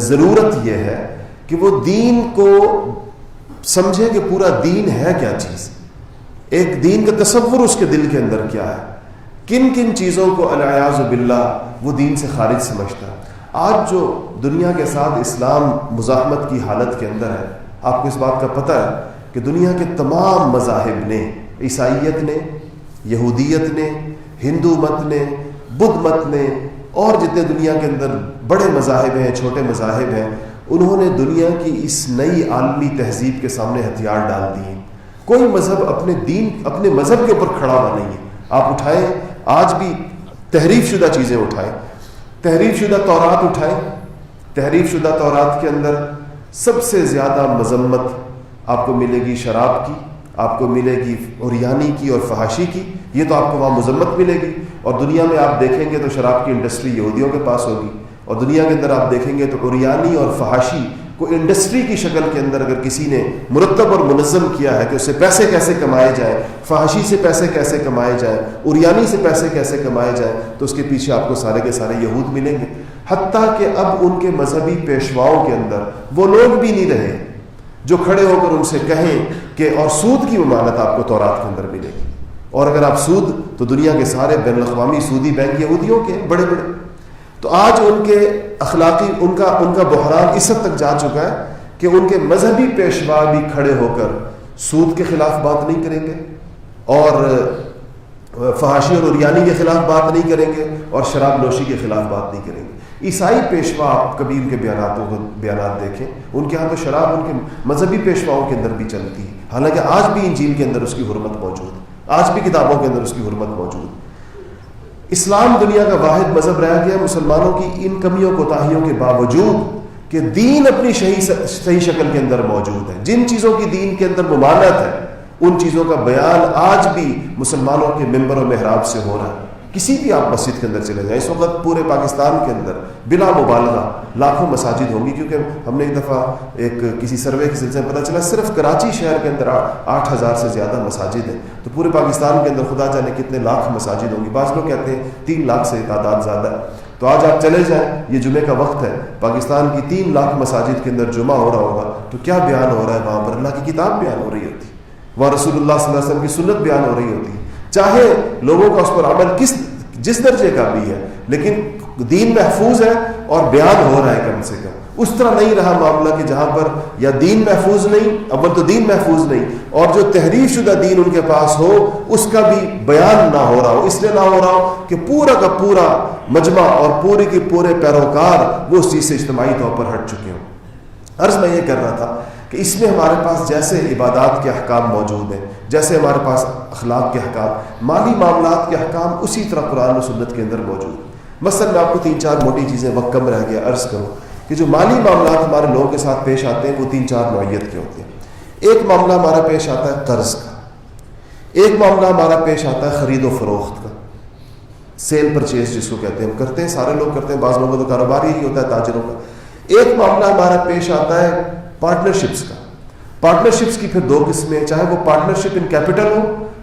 ضرورت یہ ہے کہ وہ دین کو سمجھے کہ پورا دین ہے کیا چیز، ایک دین کا تصور اس کے دل کے اندر کیا ہے، کن کن چیزوں کو العیاذ باللہ وہ دین سے خارج سمجھتا ہے۔ آج جو دنیا کے ساتھ اسلام مزاحمت کی حالت کے اندر ہے، آپ کو اس بات کا پتہ ہے کہ دنیا کے تمام مذاہب نے، عیسائیت نے، یہودیت نے، ہندو مت نے، بدھ مت نے، اور جتنے دنیا کے اندر بڑے مذاہب ہیں، چھوٹے مذاہب ہیں، انہوں نے دنیا کی اس نئی عالمی تہذیب کے سامنے ہتھیار ڈال دیے۔ کوئی مذہب اپنے مذہب کے اوپر کھڑا ہوا نہیں ہے۔ آپ اٹھائیں، آج بھی تحریف شدہ چیزیں اٹھائیں، تحریف شدہ تورات اٹھائیں، تحریف شدہ تورات کے اندر سب سے زیادہ مذمت آپ کو ملے گی شراب کی، آپ کو ملے گی عریانی کی اور فحاشی کی، یہ تو آپ کو وہاں مذمت ملے گی۔ اور دنیا میں آپ دیکھیں گے تو شراب کی انڈسٹری یہودیوں کے پاس ہوگی، اور دنیا کے اندر آپ دیکھیں گے تو عریانی اور فحاشی کوئی انڈسٹری کی شکل کے اندر اگر کسی نے مرتب اور منظم کیا ہے کہ اس سے پیسے کیسے کمائے جائیں، فحاشی سے پیسے کیسے کمائے جائیں، عریانی سے پیسے کیسے کمائے جائیں، تو اس کے پیچھے آپ کو سارے کے سارے یہود ملیں گے. حتیٰ کہ اب ان کے مذہبی پیشواؤں کے اندر وہ لوگ بھی نہیں رہے جو کھڑے ہو کر ان سے کہیں کہ اور سود کی ممانعت آپ کو تورات کے اندر ملے گی. اور اگر آپ سود، تو دنیا کے سارے بین الاقوامی سودی بینک یہودیوں کے بڑے بڑے. تو آج ان کے اخلاقی ان کا بحران اس حد تک جا چکا ہے کہ ان کے مذہبی پیشوا بھی کھڑے ہو کر سود کے خلاف بات نہیں کریں گے، اور فحاشی اور عریانی کے خلاف بات نہیں کریں گے، اور شراب نوشی کے خلاف بات نہیں کریں گے. عیسائی پیشوا آپ کبھی ان کے بیانات دیکھیں، ان کے ہاں تو شراب ان کے مذہبی پیشواؤں کے اندر بھی چلتی ہے، حالانکہ آج بھی انجیل کے اندر اس کی حرمت موجود ہے، آج بھی کتابوں کے اندر اس کی حرمت موجود ہے. اسلام دنیا کا واحد مذہب رہ گیا مسلمانوں کی ان کمیوں کوتاہیوں کے باوجود کہ دین اپنی صحیح شکل کے اندر موجود ہے. جن چیزوں کی دین کے اندر ممانعت ہے ان چیزوں کا بیان آج بھی مسلمانوں کے ممبر و محراب سے ہو رہا ہے. کسی بھی آپ مسجد کے اندر چلے جائیں، اس وقت پورے پاکستان کے اندر بلا مبالغہ لاکھوں مساجد ہوں گی، کیونکہ ہم نے ایک دفعہ کسی سروے کے سلسلے میں پتہ چلا صرف کراچی شہر کے اندر 8,000 سے زیادہ مساجد ہیں. تو پورے پاکستان کے اندر خدا جانے کتنے لاکھ مساجد ہوں گی. بعض لوگ کہتے ہیں 3 لاکھ سے تعداد زیادہ ہے. تو آج آپ چلے جائیں، یہ جمعے کا وقت ہے، پاکستان کی 3 لاکھ مساجد کے اندر جمعہ ہو رہا ہوگا، تو کیا بیان ہو رہا ہے وہاں پر؟ اللہ کی کتاب بیان ہو رہی ہوتی، وہاں رسول اللہ صلی اللہ علیہ وسلم کی سنت بیان ہو رہی ہوتی ہے. چاہے لوگوں کا اس پر عمل جس درجے کا بھی ہے، لیکن دین محفوظ ہے اور بیان ہو رہا ہے کم سے کم. اس طرح نہیں رہا معاملہ کہ جہاں پر یا دین محفوظ نہیں، اول تو دین محفوظ نہیں، اور جو تحریف شدہ دین ان کے پاس ہو اس کا بھی بیان نہ ہو رہا ہو. اس لیے نہ ہو رہا ہو کہ پورا کا پورا مجمع اور پورے کے پورے پیروکار وہ اس چیز سے اجتماعی طور پر ہٹ چکے ہوں. عرض میں یہ کر رہا تھا کہ اس میں ہمارے پاس جیسے عبادات کے احکام موجود ہیں، جیسے ہمارے پاس اخلاق کے احکام، مالی معاملات کے احکام اسی طرح قرآن و سنت کے اندر موجود ہیں. مثلا میں آپ کو 3-4 موٹی چیزیں، وقت کم رہ گیا، عرض کروں کہ جو مالی معاملات ہمارے لوگوں کے ساتھ پیش آتے ہیں وہ 3-4 نوعیت کے ہوتے ہیں. ایک معاملہ ہمارا پیش آتا ہے قرض کا، ایک معاملہ ہمارا پیش آتا ہے خرید و فروخت کا، سیل پرچیز جس کو کہتے ہیں، ہم کرتے ہیں، سارے لوگ کرتے ہیں، بعض لوگوں کا تو کاروبار ہی ہوتا ہے تاجروں کا. ایک معاملہ ہمارا پیش آتا ہے پارٹنرشپس کا. پارٹنرشپس کی پھر 2 قسمیں، چاہے وہ پارٹنرشپ ان کیپٹل ہو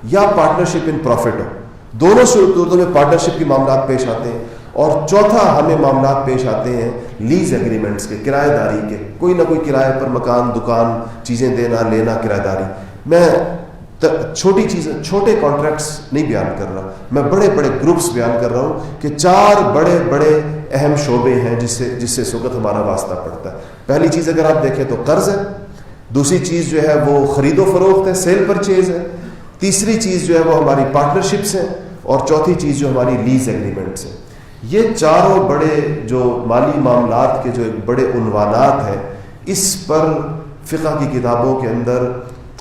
یا پارٹنرشپ ان پروفٹ ہو، دونوں صورتوں میں پارٹنرشپ کے معاملات پیش آتے ہیں. اور چوتھا ہمیں معاملات پیش آتے ہیں لیز ایگریمنٹس کے، کرایہ داری کے، کوئی نہ کوئی کرایہ پر مکان، دکان، چیزیں دینا لینا، کرایہ داری. میں چھوٹی چیزیں، چھوٹے کانٹریکٹس نہیں بیان کر رہا، میں بڑے بڑے گروپس بیان کر رہا ہوں کہ 4 بڑے بڑے اہم شعبے ہیں جس سے اس وقت ہمارا واسطہ پڑتا ہے. پہلی چیز اگر آپ دیکھیں تو قرض ہے، دوسری چیز جو ہے وہ خرید و فروخت ہے، سیل پرچیز ہے، تیسری چیز جو ہے وہ ہماری پارٹنرشپس ہیں، اور چوتھی چیز جو ہماری لیز ایگریمنٹس ہیں. یہ چاروں بڑے جو مالی معاملات کے جو ایک بڑے عنوانات ہیں، اس پر فقہ کی کتابوں کے اندر،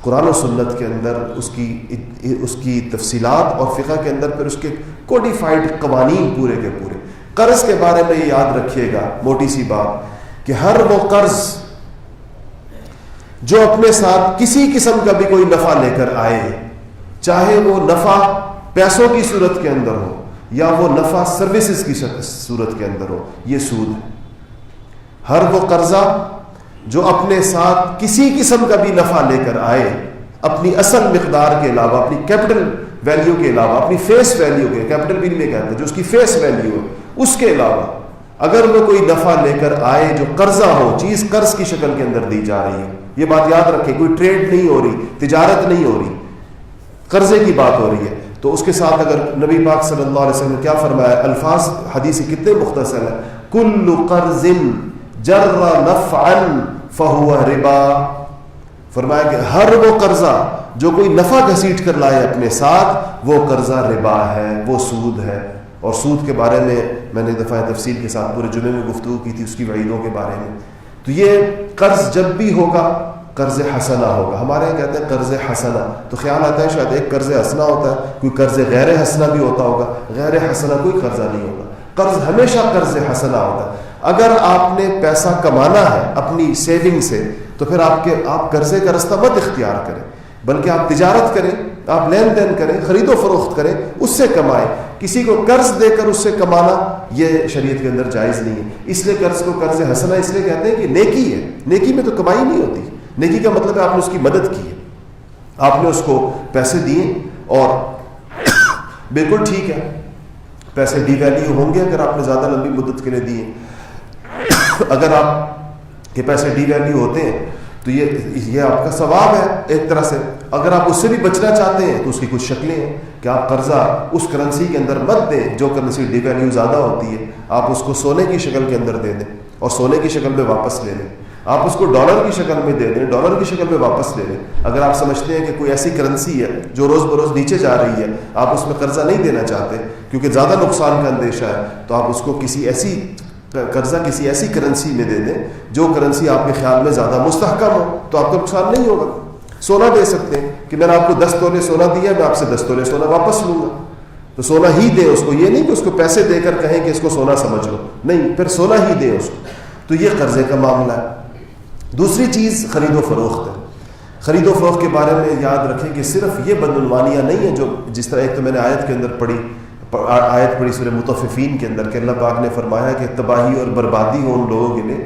قرآن و سنت کے اندر اس کی تفصیلات، اور فقہ کے اندر پھر اس کے کوڈیفائڈ قوانین پورے کے پورے. قرض کے بارے میں یہ یاد رکھیے گا موٹی سی بات کہ ہر وہ قرض جو اپنے ساتھ کسی قسم کا بھی کوئی نفع لے کر آئے، چاہے وہ نفع پیسوں کی صورت کے اندر ہو یا وہ نفع سروسز کی صورت کے اندر ہو، یہ سود ہے. ہر وہ قرضہ جو اپنے ساتھ کسی قسم کا بھی نفع لے کر آئے، اپنی اصل مقدار کے علاوہ، اپنی کیپٹل ویلیو کے علاوہ، اپنی فیس ویلیو کے، کیپٹل بھی نہیں کہتے، جو اس کی فیس ویلیو ہے اس کے علاوہ اگر وہ کوئی نفع لے کر آئے جو قرضہ ہو، چیز قرض کی شکل کے اندر دی جا رہی ہے. یہ بات یاد رکھیں، کوئی ٹریڈ نہیں ہو رہی، تجارت نہیں ہو رہی، قرضے کی بات ہو رہی ہے. تو اس کے ساتھ اگر نبی پاک صلی اللہ علیہ وسلم نے کیا فرمایا، الفاظ حدیث کتنے مختصر ہیں، کل قرض جر نفعا فہو ربا. فرمایا کہ ہر وہ قرضہ جو کوئی نفع گھسیٹ کر لائے اپنے ساتھ، وہ قرضہ ربا ہے، وہ سود ہے. اور سود کے بارے میں نے دفعہ تفصیل کے ساتھ پورے جمعے میں گفتگو کی تھی، اس کی وعیدوں کے بارے میں. تو یہ قرض جب بھی ہوگا قرض حسنہ ہوگا. ہمارے یہاں کہتے ہیں قرض حسنہ، تو خیال آتا ہے شاید ایک قرض حسنہ ہوتا ہے، کوئی قرض غیر حسنہ بھی ہوتا ہوگا. غیر حسنہ کوئی قرضہ نہیں ہوگا، قرض ہمیشہ قرض حسنہ ہوتا ہے. اگر آپ نے پیسہ کمانا ہے اپنی سیونگ سے، تو پھر آپ قرضے کا رستہ مت اختیار کریں، بلکہ آپ تجارت کریں، آپ لین دین کریں، خرید و فروخت کریں، اس سے کمائیں. کسی کو قرض دے کر اس سے کمانا یہ شریعت کے اندر جائز نہیں ہے. اس لیے قرض کو قرض حسنہ اس لیے کہتے ہیں کہ نیکی ہے. نیکی میں تو کمائی نہیں ہوتی. نیکی کا مطلب ہے آپ نے اس کی مدد کی ہے, آپ نے اس کو پیسے دیے, اور بالکل ٹھیک ہے پیسے ڈی ویلیو ہوں گے اگر آپ نے زیادہ لمبی مدت کے لیے دیے. اگر آپ کے پیسے ڈی ویلیو ہوتے ہیں تو یہ آپ کا ثواب ہے ایک طرح سے. اگر آپ اس سے بھی بچنا چاہتے ہیں تو اس کی کچھ شکلیں ہیں کہ آپ قرضہ اس کرنسی کے اندر مت دیں جو کرنسی ڈی ویلیو زیادہ ہوتی ہے. آپ اس کو سونے کی شکل کے اندر دے دیں اور سونے کی شکل میں واپس لے لیں. آپ اس کو ڈالر کی شکل میں دے دیں, ڈالر کی شکل میں واپس لے لیں. اگر آپ سمجھتے ہیں کہ کوئی ایسی کرنسی ہے جو روز بروز نیچے جا رہی ہے, آپ اس میں قرضہ نہیں دینا چاہتے کیونکہ زیادہ نقصان کا اندیشہ ہے, تو آپ اس کو کسی ایسی کرنسی میں دے دیں جو کرنسی آپ کے خیال میں زیادہ مستحکم ہو, تو آپ کو نقصان نہیں ہوگا. سونا دے سکتے ہیں کہ میں نے آپ کو 10 تولے سونا دیا, میں آپ سے 10 تولے سونا واپس لوں گا, تو سونا ہی دیں اس کو. یہ نہیں کہ اس کو پیسے دے کر کہیں کہ اس کو سونا سمجھ لو, نہیں, پھر سونا ہی دیں اس کو. تو یہ قرضے کا معاملہ ہے. دوسری چیز خرید و فروخت ہے. خرید و فروخت کے بارے میں یاد رکھیں کہ صرف یہ بدعنوانیاں نہیں ہیں جو جس طرح ایک تو میں نے آیت کے اندر آیت پڑھی سورہ مطففین کے اندر کہ اللہ پاک نے فرمایا کہ تباہی اور بربادی ہو ان لوگوں کے لیے,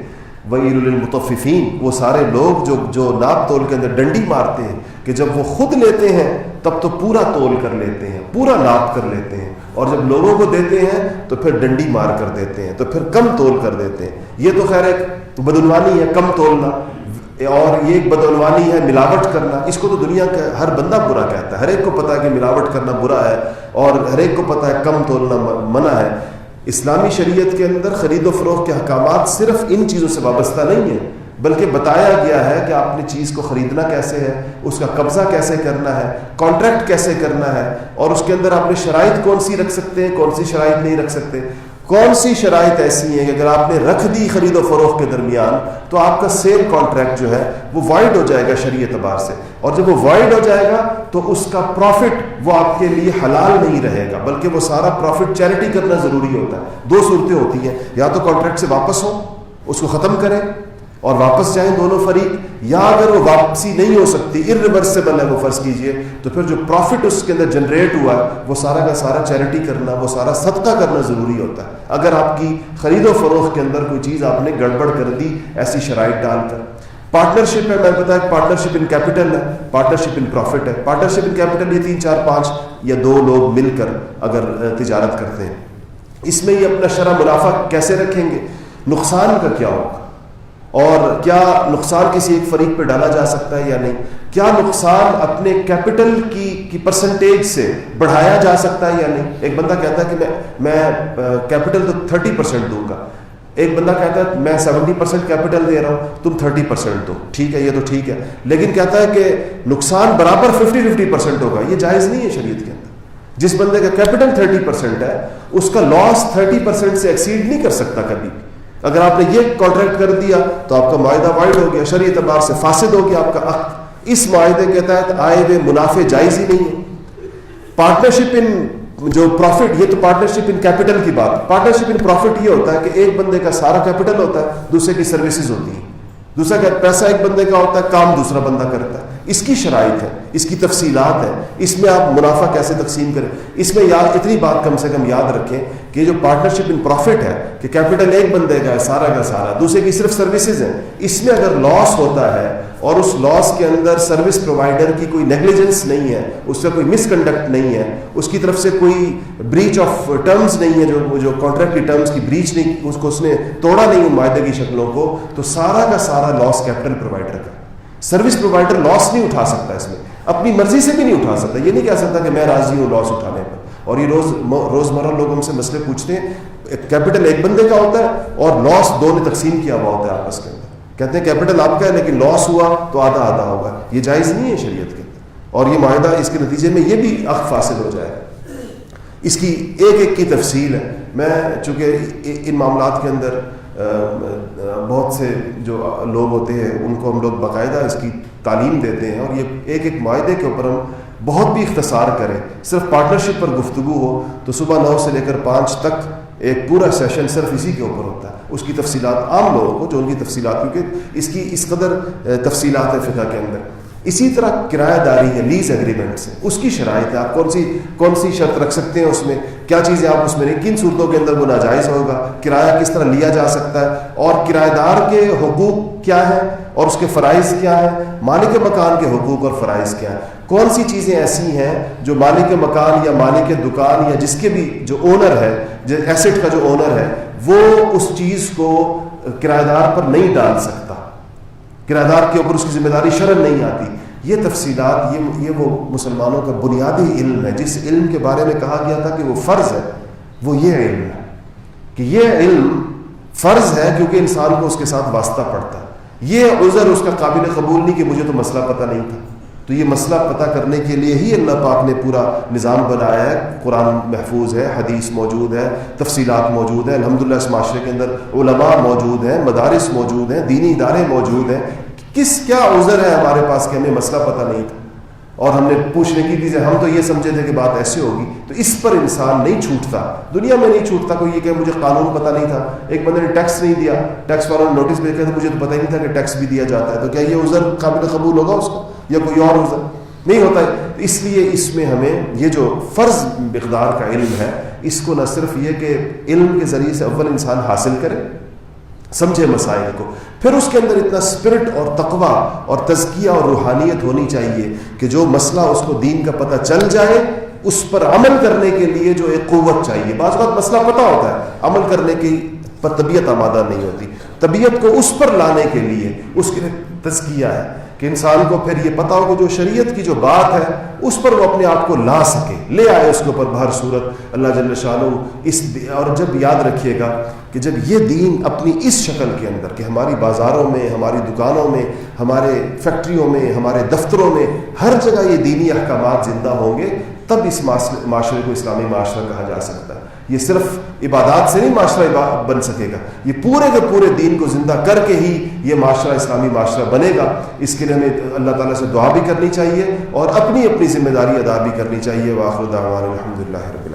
وَيْلٌ لِلْمُطَفِّفِينَ, وہ سارے لوگ جو ناپ تول کے اندر ڈنڈی مارتے ہیں کہ جب وہ خود لیتے ہیں تب تو پورا تول کر لیتے ہیں, پورا ناپ کر لیتے ہیں, اور جب لوگوں کو دیتے ہیں تو پھر ڈنڈی مار کر دیتے ہیں, تو پھر کم تول کر دیتے ہیں. یہ تو خیر ایک بدعنوانی ہے کم تولنا, اور یہ ایک بدعنوانی ہے ملاوٹ کرنا. اس کو تو دنیا کا ہر بندہ برا کہتا ہے, ہر ایک کو پتہ ہے کہ ملاوٹ کرنا برا ہے, اور ہر ایک کو پتہ ہے کم تولنا منع ہے. اسلامی شریعت کے اندر خرید و فروخت کے احکامات صرف ان چیزوں سے وابستہ نہیں ہیں, بلکہ بتایا گیا ہے کہ آپ نے چیز کو خریدنا کیسے ہے, اس کا قبضہ کیسے کرنا ہے, کانٹریکٹ کیسے کرنا ہے, اور اس کے اندر آپ نے شرائط کون سی رکھ سکتے ہیں, کون سی شرائط نہیں رکھ سکتے. کون سی شرائط ایسی ہیں کہ اگر آپ نے رکھ دی خرید و فروخت کے درمیان تو آپ کا سیل کانٹریکٹ جو ہے وہ وائڈ ہو جائے گا شرعی اعتبار سے, اور جب وہ وائڈ ہو جائے گا تو اس کا پروفٹ وہ آپ کے لیے حلال نہیں رہے گا, بلکہ وہ سارا پروفٹ چیریٹی کرنا ضروری ہوتا ہے. 2 صورتیں ہوتی ہیں, یا تو کانٹریکٹ سے واپس ہو, اس کو ختم کریں اور واپس جائیں دونوں فریق, یا اگر وہ واپسی نہیں ہو سکتی, irreversible ہے وہ فرض کیجئے, تو پھر جو پروفٹ اس کے اندر جنریٹ ہوا ہے وہ سارا کا سارا چیریٹی کرنا, وہ سارا صدقہ کرنا ضروری ہوتا ہے. اگر آپ کی خرید و فروخت کے اندر کوئی چیز آپ نے گڑبڑ کر دی ایسی شرائط ڈال کر. پارٹنرشپ ہے, میں بتایا کہ پارٹنرشپ ان کیپٹل ہے, پارٹنرشپ ان پروفٹ ہے. پارٹنرشپ ان کیپٹل یہ 3 4 5 یا 2 لوگ مل کر اگر تجارت کرتے ہیں, اس میں یہ اپنا شرح منافع کیسے رکھیں گے, نقصان کا کیا ہوگا, اور کیا نقصان کسی ایک فریق پہ ڈالا جا سکتا ہے یا نہیں, کیا نقصان اپنے کیپٹل کی پرسنٹیج سے بڑھایا جا سکتا ہے یا نہیں. ایک بندہ کہتا ہے کہ میں کیپٹل تو 30% دوں گا, ایک بندہ کہتا ہے میں 70% کیپٹل دے رہا ہوں, تم 30% دو, ٹھیک ہے, یہ تو ٹھیک ہے, لیکن کہتا ہے کہ نقصان برابر 50% ہوگا. یہ جائز نہیں ہے شریعت کے اندر. جس بندے کا کیپٹل 30% ہے اس کا لاس 30% سے ایکسیڈ نہیں کر سکتا کبھی. اگر آپ نے یہ کانٹریکٹ کر دیا تو آپ کا معاہدہ وائڈ ہو گیا, شرعی اعتبار سے فاسد ہو گیا آپ کا عقد. اس معاہدے کے تحت آئے ہوئے منافع جائز ہی نہیں ہے. پارٹنرشپ ان جو پروفٹ, یہ تو پارٹنرشپ ان کیپٹل کی بات. پارٹنرشپ ان پروفٹ یہ ہوتا ہے کہ ایک بندے کا سارا کیپٹل ہوتا ہے, دوسرے کی سروسز ہوتی ہیں, دوسرا کا پیسہ ایک بندے کا ہوتا ہے, کام دوسرا بندہ کرتا ہے. اس کی شرائط ہے, اس کی تفصیلات ہے, اس میں آپ منافع کیسے تقسیم کریں. اس میں اتنی بات کم سے کم یاد رکھیں کہ جو پارٹنرشپ ان پروفٹ ہے کہ کیپٹل ایک بندے کا ہے سارا کا سارا, دوسرے کی صرف سروسز ہیں, اس میں اگر لاس ہوتا ہے اور اس لاس کے اندر سروس پرووائڈر کی کوئی نیگلیجنس نہیں ہے, اس کا کوئی مس کنڈکٹ نہیں ہے, اس کی طرف سے کوئی بریچ آف ٹرمز نہیں ہے, جو کانٹریکٹ کی ٹرمز کی بریچ نہیں, اس نے توڑا نہیں معاہدے کی شکلوں کو, تو سارا کا سارا لاس کیپٹل پرووائڈر کا. سروس پرووائڈر لاس نہیں اٹھا سکتا, اس میں اپنی مرضی سے بھی نہیں اٹھا سکتا. یہ نہیں کہہ سکتا کہ میں راضی ہوں لاس اٹھانے پر. اور یہ روزمرہ لوگ ہم سے مسئلے پوچھتے ہیں, کیپٹل ایک بندے کا ہوتا ہے اور لاس 2 نے تقسیم کیا ہوا ہوتا ہے آپس کے اندر. کہتے ہیں کیپٹل آپ کا ہے لیکن لاس ہوا تو آدھا آدھا ہوگا. یہ جائز نہیں ہے شریعت کے اندر, اور یہ معاہدہ اس کے نتیجے میں یہ بھی عقد فاسد ہو جائے. اس کی ایک کی تفصیل ہے. میں چونکہ ان معاملات کے اندر بہت سے جو لوگ ہوتے ہیں ان کو ہم لوگ باقاعدہ اس کی تعلیم دیتے ہیں, اور یہ ایک معاہدے کے اوپر ہم بہت بھی اختصار کریں. صرف پارٹنرشپ پر گفتگو ہو تو صبح 9 سے لے کر 5 تک ایک پورا سیشن صرف اسی کے اوپر ہوتا ہے. اس کی تفصیلات عام لوگوں کو جو ان کی تفصیلات, کیونکہ اس قدر تفصیلات ہے فقہ کے اندر. اسی طرح کرایہ داری ہے، لیز ایگریمنٹ سے اس کی شرائط ہے، آپ کون سی شرط رکھ سکتے ہیں اس میں، کیا چیزیں آپ اس میں نہیں، کن صورتوں کے اندر وہ ناجائز ہوگا، کرایہ کس طرح لیا جا سکتا ہے، اور کرایہ دار کے حقوق کیا ہیں اور اس کے فرائض کیا ہیں، مالک مکان کے حقوق اور فرائض کیا ہیں، کون سی چیزیں ایسی ہیں جو مالک مکان یا مالک دکان یا جس کے بھی جو اونر ہے، جو ایسٹ کا جو اونر ہے، وہ اس چیز کو کرایہ دار پر نہیں ڈال سکتا، کرایہ دار کے اوپر اس کی ذمہ داری شرعاً نہیں آتی. یہ تفصیلات یہ وہ مسلمانوں کا بنیادی علم ہے. جس علم کے بارے میں کہا گیا تھا کہ وہ فرض ہے، وہ یہ علم ہے کہ یہ علم فرض ہے کیونکہ انسان کو اس کے ساتھ واسطہ پڑتا ہے. یہ عذر اس کا قابل قبول نہیں کہ مجھے تو مسئلہ پتہ نہیں تھا. تو یہ مسئلہ پتہ کرنے کے لیے ہی اللہ پاک نے پورا نظام بنایا ہے. قرآن محفوظ ہے، حدیث موجود ہے، تفصیلات موجود ہیں. الحمدللہ اس معاشرے کے اندر علماء موجود ہیں، مدارس موجود ہیں، دینی ادارے موجود ہیں. کیا عذر ہے ہمارے پاس کہ ہمیں مسئلہ پتہ نہیں تھا اور ہم نے پوچھنے کی چیزیں، ہم تو یہ سمجھے تھے کہ بات ایسے ہوگی. تو اس پر انسان نہیں چھوٹتا، دنیا میں نہیں چھوٹتا. کوئی یہ کہ مجھے قانون پتہ نہیں تھا، ایک بندے نے ٹیکس نہیں دیا، ٹیکس والوں نے نوٹس بھیجا تھا، مجھے تو پتہ ہی نہیں تھا کہ ٹیکس بھی دیا جاتا ہے. تو کیا یہ عذر قابل قبول ہوگا اس کا یا کوئی اور عذر؟ نہیں ہوتا ہے. اس لیے اس میں ہمیں یہ جو فرض مقدار کا علم ہے، اس کو نہ صرف یہ کہ علم کے ذریعے سے اول انسان حاصل کرے، سمجھے مسائل کو، پھر اس کے اندر اتنا اسپرٹ اور تقویٰ اور تزکیہ اور روحانیت ہونی چاہیے کہ جو مسئلہ اس کو دین کا پتہ چل جائے اس پر عمل کرنے کے لیے جو ایک قوت چاہیے. بعض وقت مسئلہ پتہ ہوتا ہے، عمل کرنے کی پر طبیعت آمادہ نہیں ہوتی. طبیعت کو اس پر لانے کے لیے اس کے تزکیہ ہے کہ انسان کو پھر یہ پتہ ہو کہ جو شریعت کی جو بات ہے اس پر وہ اپنے آپ کو لا سکے، لے آئے اس کے اوپر بہر صورت اللہ جل شانہ. اور جب یاد رکھیے گا کہ جب یہ دین اپنی اس شکل کے اندر کہ ہماری بازاروں میں، ہماری دکانوں میں، ہمارے فیکٹریوں میں، ہمارے دفتروں میں، ہر جگہ یہ دینی احکامات زندہ ہوں گے، تب اس معاشرے کو اسلامی معاشرہ کہا جا سکتا ہے. یہ صرف عبادات سے نہیں معاشرہ بن سکے گا، یہ پورے کے پورے دین کو زندہ کر کے ہی یہ معاشرہ اسلامی معاشرہ بنے گا. اس کے لیے ہمیں اللہ تعالیٰ سے دعا بھی کرنی چاہیے اور اپنی اپنی ذمہ داری ادا بھی کرنی چاہیے. وآخر دعوانا الحمدللہ.